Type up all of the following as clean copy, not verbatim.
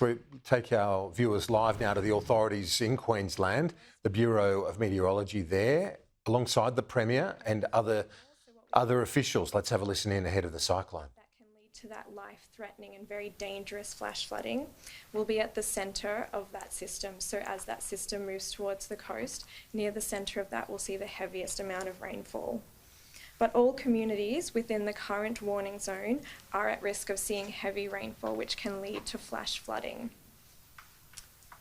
We take our viewers live now to the authorities in Queensland, the Bureau of Meteorology there, alongside the Premier and other officials. Let's have a listen in ahead of the cyclone. That can lead to that life-threatening and very dangerous flash flooding will be at the centre of that system. So as that system moves towards the coast, near the centre of that we'll see the heaviest amount of rainfall. But all communities within the current warning zone are at risk of seeing heavy rainfall, which can lead to flash flooding.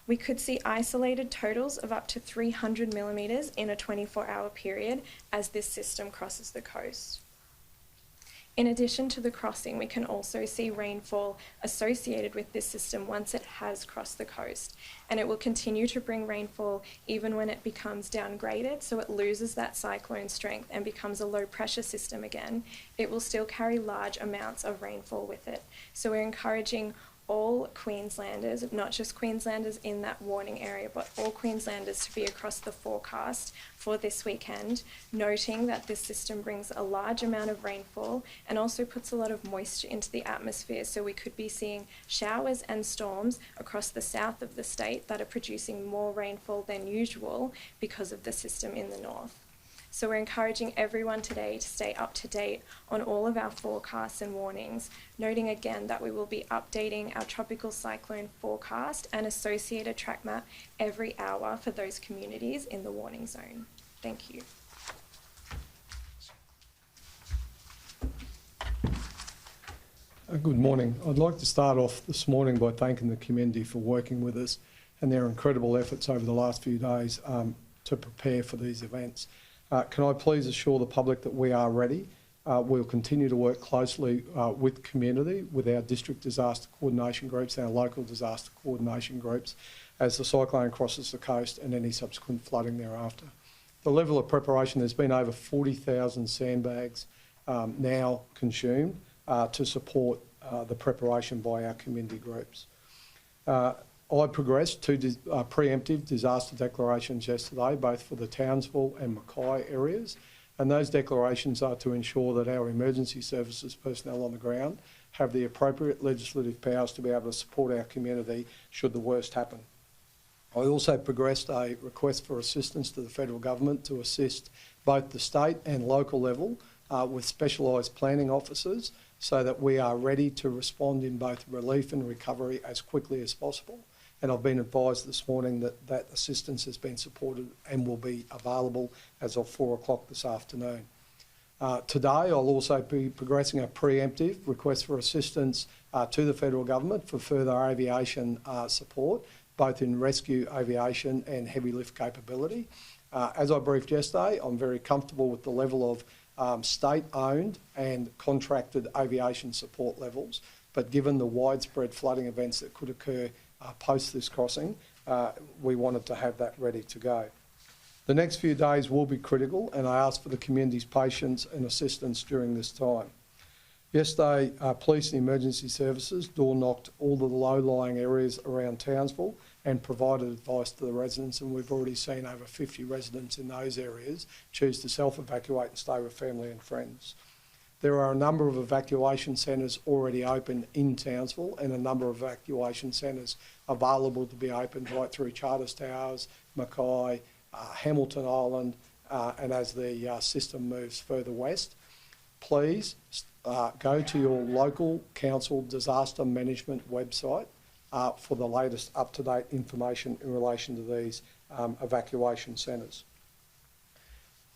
We could see isolated totals of up to 300 millimetres in a 24-hour period as this system crosses the coast. In addition to the crossing, we can also see rainfall associated with this system once it has crossed the coast, and it will continue to bring rainfall even when it becomes downgraded, so it loses that cyclone strength and becomes a low pressure system again. It will still carry large amounts of rainfall with it. So we're encouraging all Queenslanders, not just Queenslanders in that warning area, but all Queenslanders to be across the forecast for this weekend, noting that this system brings a large amount of rainfall and also puts a lot of moisture into the atmosphere. So we could be seeing showers and storms across the south of the state that are producing more rainfall than usual because of the system in the north. So we're encouraging everyone today to stay up to date on all of our forecasts and warnings, noting again that we will be updating our tropical cyclone forecast and associated track map every hour for those communities in the warning zone. Thank you. Good morning. I'd like to start off this morning by thanking the community for working with us and their incredible efforts over the last few days to prepare for these events. Can I please assure the public that we are ready? We'll continue to work closely with community, with our district disaster coordination groups, our local disaster coordination groups, as the cyclone crosses the coast and any subsequent flooding thereafter. The level of preparation, there's been over 40,000 sandbags now consumed to support the preparation by our community groups. I progressed two preemptive disaster declarations yesterday, both for the Townsville and Mackay areas, and those declarations are to ensure that our emergency services personnel on the ground have the appropriate legislative powers to be able to support our community should the worst happen. I also progressed a request for assistance to the federal government to assist both the state and local level with specialised planning officers so that we are ready to respond in both relief and recovery as quickly as possible. And I've been advised this morning that that assistance has been supported and will be available as of 4 o'clock this afternoon. Today I'll also be progressing a preemptive request for assistance to the federal government for further aviation support, both in rescue aviation and heavy lift capability. As I briefed yesterday, I'm very comfortable with the level of state-owned and contracted aviation support levels, but given the widespread flooding events that could occur post this crossing, we wanted to have that ready to go. The next few days will be critical, and I ask for the community's patience and assistance during this time. Yesterday, police and emergency services door-knocked all the low-lying areas around Townsville and provided advice to the residents, and we've already seen over 50 residents in those areas choose to self-evacuate and stay with family and friends. There are a number of evacuation centres already open in Townsville and a number of evacuation centres available to be opened right through Charters Towers, Mackay, Hamilton Island, and as the system moves further west. Please go to your local council disaster management website for the latest up-to-date information in relation to these evacuation centres.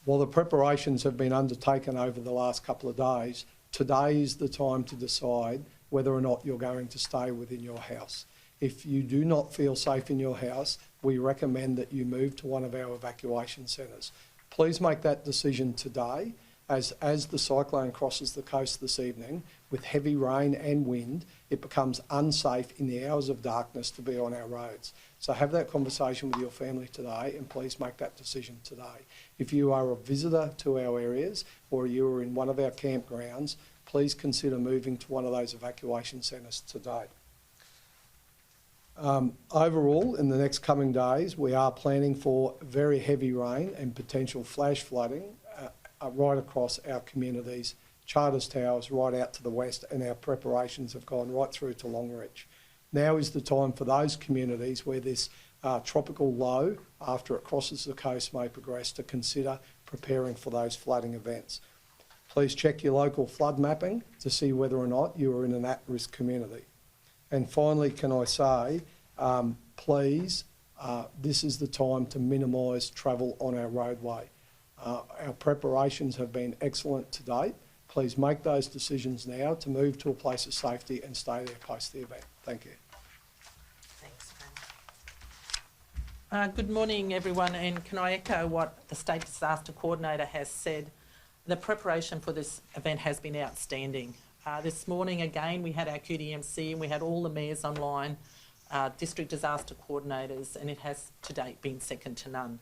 While the preparations have been undertaken over the last couple of days, today is the time to decide whether or not you're going to stay within your house. If you do not feel safe in your house, we recommend that you move to one of our evacuation centres. Please make that decision today, as the cyclone crosses the coast this evening, with heavy rain and wind, it becomes unsafe in the hours of darkness to be on our roads. So have that conversation with your family today and please make that decision today. If you are a visitor to our areas or you are in one of our campgrounds, please consider moving to one of those evacuation centres today. Overall, in the next coming days, we are planning for very heavy rain and potential flash flooding right across our communities, Charters Towers right out to the west, and our preparations have gone right through to Longreach. Now is the time for those communities where this tropical low, after it crosses the coast, may progress, to consider preparing for those flooding events. Please check your local flood mapping to see whether or not you are in an at-risk community. And finally, can I say, please, this is the time to minimise travel on our roadway. Our preparations have been excellent to date. Please make those decisions now to move to a place of safety and stay there post the event. Thank you. Thanks, Fran. Good morning, everyone, and can I echo what the State Disaster Coordinator has said? The preparation for this event has been outstanding. This morning, again, we had our QDMC and we had all the mayors online, district disaster coordinators, and it has to date been second to none.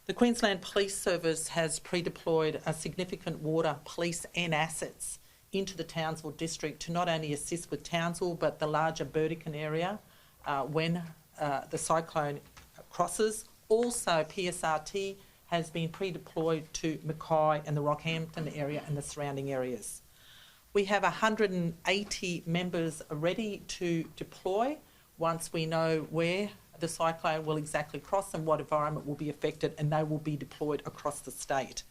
The Queensland Police Service has pre-deployed a significant water, police and assets into the Townsville district to not only assist with Townsville but the larger Burdekin area when the cyclone crosses. Also, PSRT has been pre-deployed to Mackay and the Rockhampton area and the surrounding areas. We have 180 members ready to deploy once we know where the cyclone will exactly cross and what environment will be affected, and they will be deployed across the state.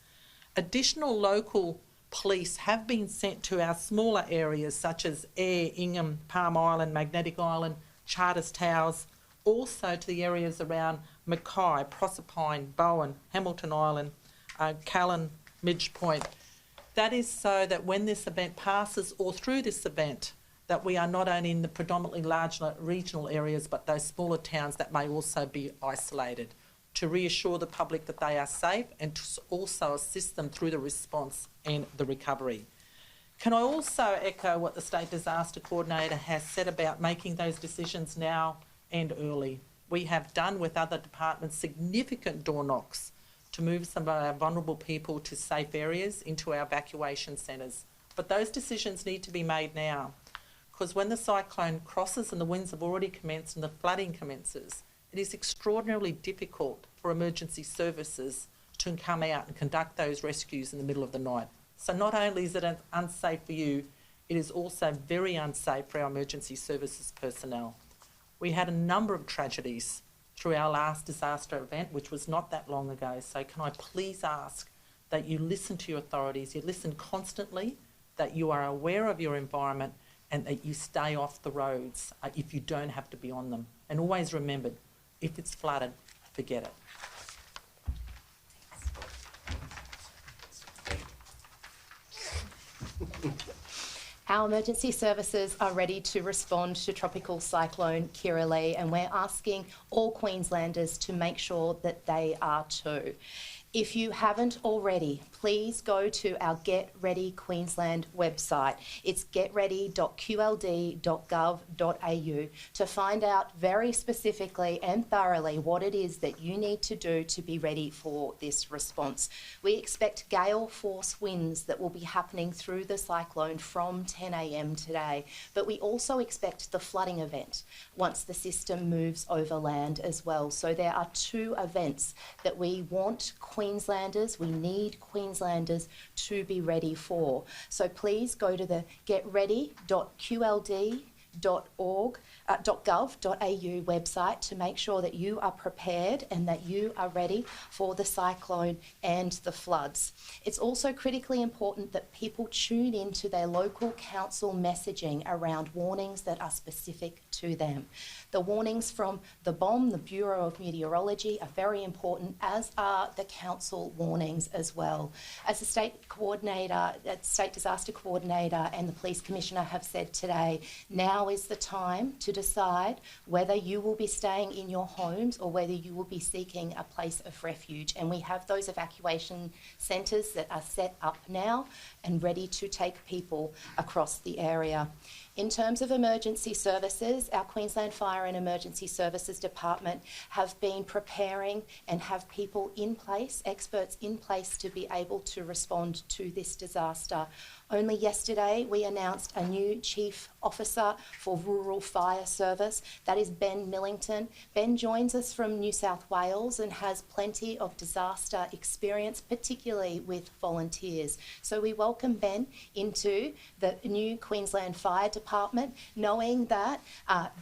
Additional local police have been sent to our smaller areas such as Ayr, Ingham, Palm Island, Magnetic Island, Charters Towers, also to the areas around Mackay, Proserpine, Bowen, Hamilton Island, Callan, Midge Point. That is so that when this event passes, or through this event, that we are not only in the predominantly large regional areas but those smaller towns that may also be isolated, to reassure the public that they are safe and to also assist them through the response and the recovery. Can I also echo what the State Disaster Coordinator has said about making those decisions now and early? We have done with other departments significant door knocks to move some of our vulnerable people to safe areas into our evacuation centres. But those decisions need to be made now, because when the cyclone crosses and the winds have already commenced and the flooding commences, it is extraordinarily difficult for emergency services to come out and conduct those rescues in the middle of the night. So not only is it unsafe for you, it is also very unsafe for our emergency services personnel. We had a number of tragedies through our last disaster event, which was not that long ago. So can I please ask that you listen to your authorities, you listen constantly, that you are aware of your environment, and that you stay off the roads if you don't have to be on them. And always remember, if it's flooded, forget it. Our emergency services are ready to respond to Tropical Cyclone Kirrily, and we're asking all Queenslanders to make sure that they are too. If you haven't already, please go to our Get Ready Queensland website. It's getready.qld.gov.au to find out very specifically and thoroughly what it is that you need to do to be ready for this response. We expect gale force winds that will be happening through the cyclone from 10 a.m. today, but we also expect the flooding event once the system moves overland as well. So there are two events that we want Queenslanders, we need Queenslanders to be ready for. So please go to the getready.qld.gov.au website to make sure that you are prepared and that you are ready for the cyclone and the floods. It's also critically important that people tune into their local council messaging around warnings that are specific to them. The warnings from the BOM, the Bureau of Meteorology, are very important, as are the council warnings as well. As the State Disaster Coordinator and the Police Commissioner have said today, now is the time to decide whether you will be staying in your homes or whether you will be seeking a place of refuge. And we have those evacuation centres that are set up now and ready to take people across the area. In terms of emergency services, our Queensland Fire and Emergency Services Department have been preparing and have people in place, experts in place, to be able to respond to this disaster. Only yesterday we announced a new Chief Officer for Rural Fire Service. That is Ben Millington. Ben joins us from New South Wales and has plenty of disaster experience, particularly with volunteers. So we welcome Ben into the new Queensland Fire Department department, knowing that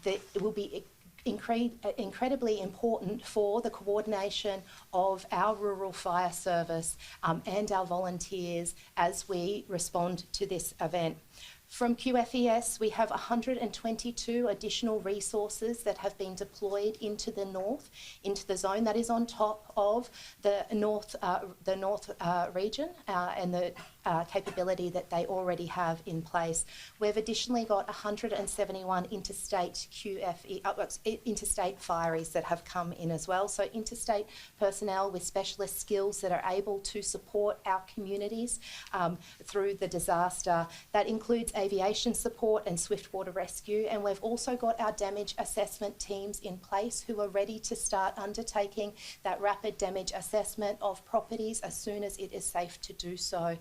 it will be incredibly important for the coordination of our rural fire service and our volunteers as we respond to this event. From QFES, we have 122 additional resources that have been deployed into the north, into the zone that is on top of the north region and the capability that they already have in place. We've additionally got 171 interstate interstate fireys that have come in as well. So interstate personnel with specialist skills that are able to support our communities through the disaster. That includes aviation support and swift water rescue, and we've also got our damage assessment teams in place who are ready to start undertaking that rapid damage assessment of properties as soon as it is safe to do so.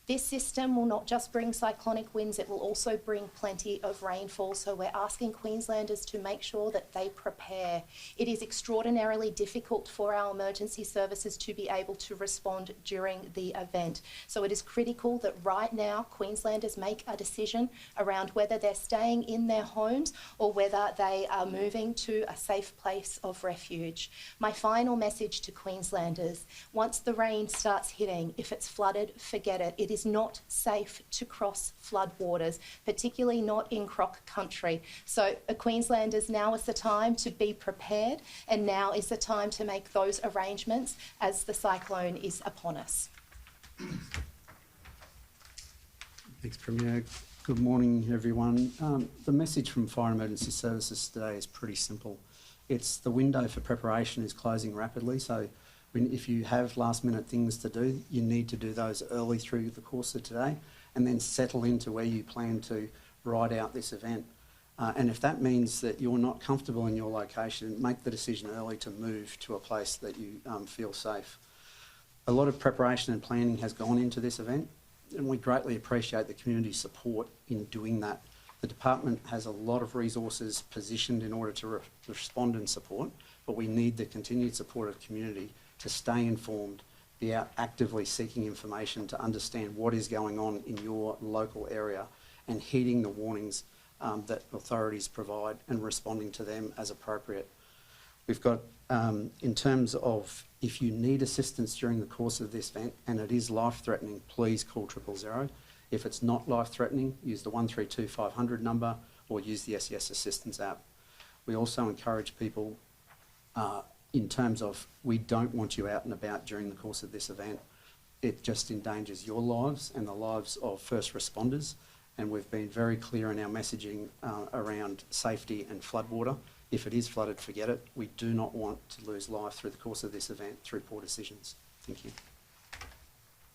This system will not just bring cyclonic winds, it will also bring plenty of rainfall. So we're asking Queenslanders to make sure that they prepare. It is extraordinarily difficult for our emergency services to be able to respond during the event. So it is critical that right now Queenslanders make a decision around whether they're staying in their homes or whether they are moving to a safe place of refuge. My final message to Queenslanders: once the rain starts hitting, if it's flooded, forget it. It is not safe to cross floodwaters, particularly not in croc country. So Queenslanders, now is the time to be prepared, and now is the time to make those arrangements as the cyclone is upon us. Thanks, Premier. Good morning, everyone. The message from Fire Emergency Services today is pretty simple. It's the window for preparation is closing rapidly, so if you have last-minute things to do, you need to do those early through the course of today and then settle into where you plan to ride out this event. And if that means that you're not comfortable in your location, make the decision early to move to a place that you feel safe. A lot of preparation and planning has gone into this event, and we greatly appreciate the community's support in doing that. The department has a lot of resources positioned in order to respond and support, but we need the continued support of the community to stay informed, be out actively seeking information to understand what is going on in your local area and heeding the warnings that authorities provide and responding to them as appropriate. We've got, in terms of if you need assistance during the course of this event and it is life-threatening, please call 000. If it's not life-threatening, use the 132 500 number or use the SES Assistance app. We also encourage people in terms of we don't want you out and about during the course of this event. It just endangers your lives and the lives of first responders, and we've been very clear in our messaging around safety and floodwater. If it is flooded, forget it. We do not want to lose life through the course of this event through poor decisions. Thank you.